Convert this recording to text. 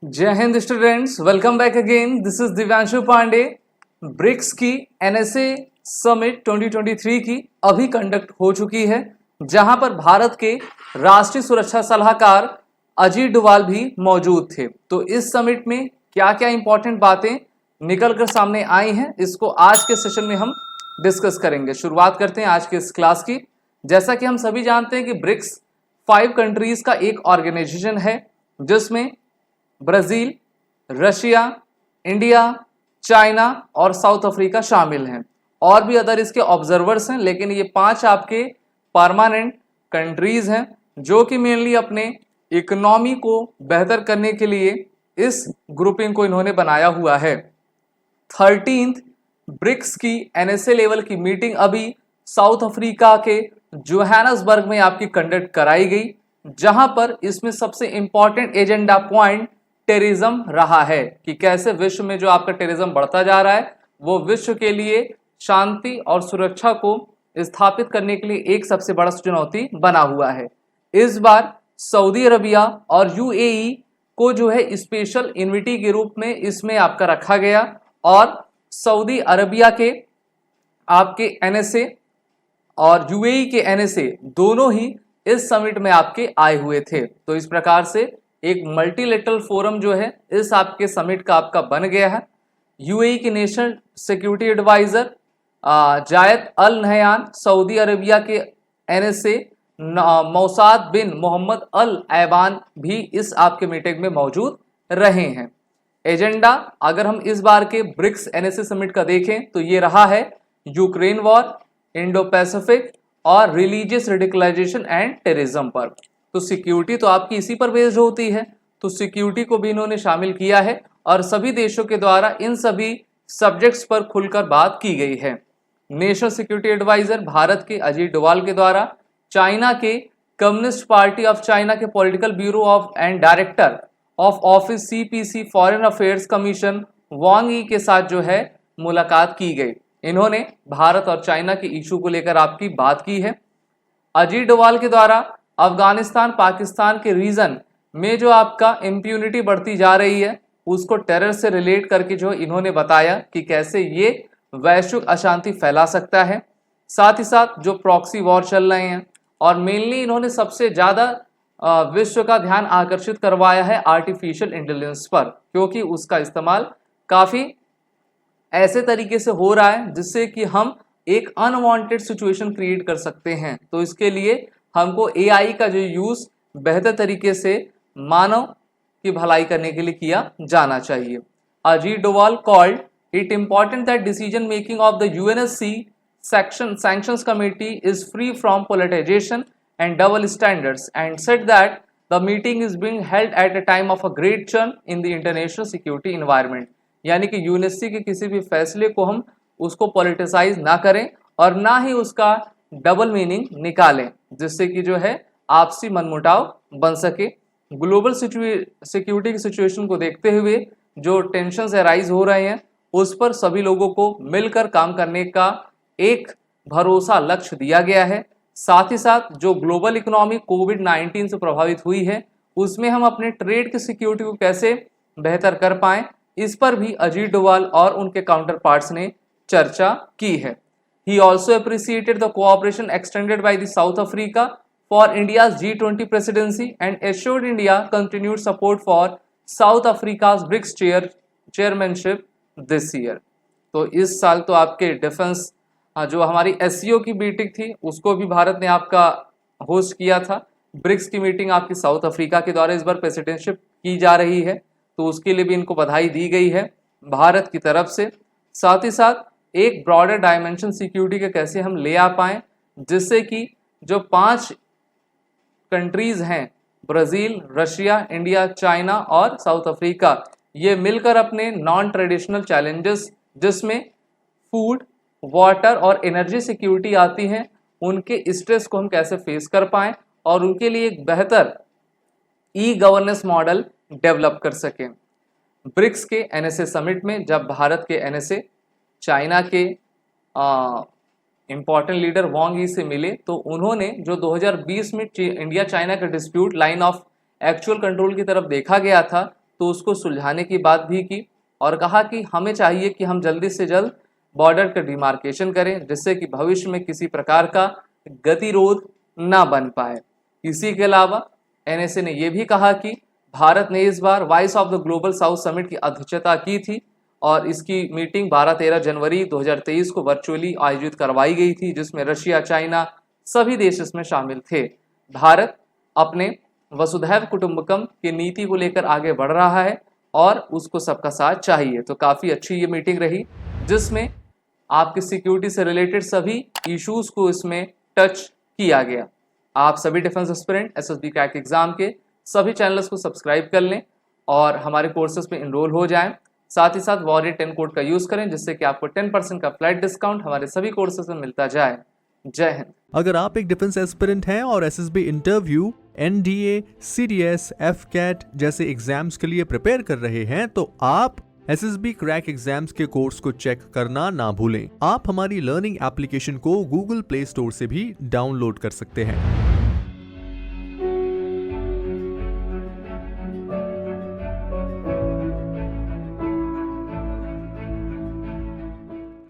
जय हिंद students, welcome back again. This is Divyanshu Pandey. BRICS की एनएसए समिट 2023 की अभी कंडक्ट हो चुकी है, जहां पर भारत के राष्ट्रीय सुरक्षा सलाहकार अजीत डोभाल भी मौजूद थे। तो इस समिट में क्या क्या इंपॉर्टेंट बातें निकल कर सामने आई हैं, इसको आज के सेशन में हम डिस्कस करेंगे। शुरुआत करते हैं आज के इस क्लास की। जैसा कि हम सभी जानते हैं कि ब्रिक्स 5 कंट्रीज का एक ऑर्गेनाइजेशन है, जिसमें ब्राजील, रशिया, इंडिया, चाइना और साउथ अफ्रीका शामिल हैं। और भी अदर इसके ऑब्जर्वर्स हैं, लेकिन ये 5 आपके परमानेंट कंट्रीज हैं जो कि मेनली अपने इकोनॉमी को बेहतर करने के लिए इस ग्रुपिंग को इन्होंने बनाया हुआ है। 13th ब्रिक्स की एनएसए लेवल की मीटिंग अभी साउथ अफ्रीका के जोहान्सबर्ग में आपकी कंडक्ट कराई गई, जहां पर इसमें सबसे इंपॉर्टेंट एजेंडा पॉइंट टेररिज्म रहा है कि कैसे विश्व में जो आपका टेररिज्म बढ़ता जा रहा है वो विश्व के लिए शांति और सुरक्षा को स्थापित करने के लिए एक सबसे बड़ा चुनौती बना हुआ है। इस बार सऊदी अरबिया और यूएई को जो है स्पेशल इन्विटी के रूप में इसमें आपका रखा गया, और सऊदी अरबिया के आपके एनएसए और यूएई के एनएसए दोनों ही इस समिट में आपके आए हुए थे। तो इस प्रकार से एक मल्टीलेटरल फोरम जो है इस आपके समिट का आपका बन गया है। यूएई के नेशनल सिक्योरिटी एडवाइजर जायद अल नहयान, सऊदी अरबिया के एनएसए मौसाद बिन मोहम्मद अल ऐबान भी इस आपके मीटिंग में मौजूद रहे हैं। एजेंडा अगर हम इस बार के ब्रिक्स एनएसए समिट का देखें तो ये रहा है यूक्रेन वॉर, इंडो पैसिफिक और रिलीजियस रेडिकलाइजेशन एंड टेररिज्म पर। तो सिक्योरिटी तो आपकी इसी पर बेस्ड होती है, तो सिक्योरिटी को भी इन्होंने शामिल किया है और सभी देशों के द्वारा इन सभी सब्जेक्ट्स पर खुलकर बात की गई है। नेशनल सिक्योरिटी एडवाइजर भारत के अजीत डोभाल के द्वारा चाइना के कम्युनिस्ट पार्टी ऑफ चाइना के political bureau of and director of office CPC foreign affairs commission Wang Yi के साथ जो है मुलाकात की गई। इन्होंने भारत और चाइना के इशू को लेकर आपकी बात की है। अजीत डोभाल के द्वारा अफगानिस्तान पाकिस्तान के रीजन में जो आपका इम्प्यूनिटी बढ़ती जा रही है उसको टेरर से रिलेट करके जो इन्होंने बताया कि कैसे ये वैश्विक अशांति फैला सकता है। साथ ही साथ जो प्रॉक्सी वॉर चल रहे हैं, और मेनली इन्होंने सबसे ज़्यादा विश्व का ध्यान आकर्षित करवाया है आर्टिफिशियल इंटेलिजेंस पर, क्योंकि उसका इस्तेमाल काफ़ी ऐसे तरीके से हो रहा है जिससे कि हम एक अनवांटेड सिचुएशन क्रिएट कर सकते हैं। तो इसके लिए हमको एआई का जो यूज़ बेहतर तरीके से मानव की भलाई करने के लिए किया जाना चाहिए। Ajit Doval called it important that decision making of the UNSC sanctions committee is free from politicization and double standards, and said that the meeting is being held at a time of a great churn in the international security environment। यानी कि UNSC के किसी भी फैसले को हम उसको politicise ना करें और ना ही उसका डबल मीनिंग निकालें, जिससे कि जो है आपसी मनमुटाव बन सके। ग्लोबल सिक्योरिटी की सिचुएशन को देखते हुए जो टेंशन अराइज हो रहे हैं उस पर सभी लोगों को मिलकर काम करने का एक भरोसा लक्ष्य दिया गया है। साथ ही साथ जो ग्लोबल इकोनॉमी कोविड-19 से प्रभावित हुई है उसमें हम अपने ट्रेड की सिक्योरिटी को कैसे बेहतर कर पाएं, इस पर भी अजीत डोभाल और उनके काउंटर पार्ट्स ने चर्चा की है। He also appreciated the cooperation extended by the South Africa for India's G20 presidency and assured India continued support for South Africa's BRICS chairmanship this year। तो इस साल तो आपके डिफेंस जो हमारी एससीओ की मीटिंग थी उसको भी भारत ने आपका होस्ट किया था। ब्रिक्स की मीटिंग आपकी साउथ अफ्रीका के द्वारा इस बार प्रेसिडेंटशिप की जा रही है, तो उसके लिए भी इनको बधाई दी गई है भारत की तरफ से। साथ ही साथ एक ब्रॉडर डायमेंशन सिक्योरिटी के कैसे हम ले आ पाएँ, जिससे कि जो 5 कंट्रीज़ हैं ब्राज़ील, रशिया, इंडिया, चाइना और साउथ अफ्रीका, ये मिलकर अपने नॉन ट्रेडिशनल चैलेंजेस जिसमें फूड, वाटर और एनर्जी सिक्योरिटी आती हैं, उनके स्ट्रेस को हम कैसे फेस कर पाएँ और उनके लिए एक बेहतर ई गवर्नेंस मॉडल डेवलप कर सकें। ब्रिक्स के एनएसए समिट में जब भारत के एनएसए चाइना के इम्पॉर्टेंट लीडर वांग यी से मिले तो उन्होंने जो 2020 में इंडिया चाइना का dispute line of actual control की तरफ देखा गया था, तो उसको सुलझाने की बात भी की और कहा कि हमें चाहिए कि हम जल्दी से जल्द बॉर्डर का डिमार्केशन करें जिससे कि भविष्य में किसी प्रकार का गतिरोध ना बन पाए। इसी के अलावा एनएसए ने यह भी कहा कि भारत ने इस बार voice of the global south summit की अध्यक्षता की थी और इसकी मीटिंग 12-13 जनवरी 2023 को वर्चुअली आयोजित करवाई गई थी, जिसमें रशिया, चाइना सभी देश इसमें शामिल थे। भारत अपने वसुधैव कुटुंबकम की नीति को लेकर आगे बढ़ रहा है और उसको सबका साथ चाहिए। तो काफ़ी अच्छी ये मीटिंग रही जिसमें आपकी सिक्योरिटी से रिलेटेड सभी इश्यूज को इसमें टच किया गया। आप सभी defence aspirant SSB crack exam के सभी चैनल्स को सब्सक्राइब कर लें और हमारे कोर्सेज में इनरोल हो जाएं। साथ ही साथ वॉरियर 10 कोड का यूज करें जिससे कि आपको 10% का फ्लैट डिस्काउंट हमारे सभी कोर्सेज में मिलता जाए। जय हिंद। अगर आप एक डिफेंस एस्पिरेंट हैं और SSB interview, NDA, CDS, AFCAT जैसे एग्जाम्स के लिए प्रिपेयर कर रहे हैं तो आप एसएसबी क्रैक एग्जाम्स के कोर्स को चेक करना ना भूलें। आप हमारी लर्निंग एप्लीकेशन को गूगल प्ले स्टोर से भी डाउनलोड कर सकते हैं।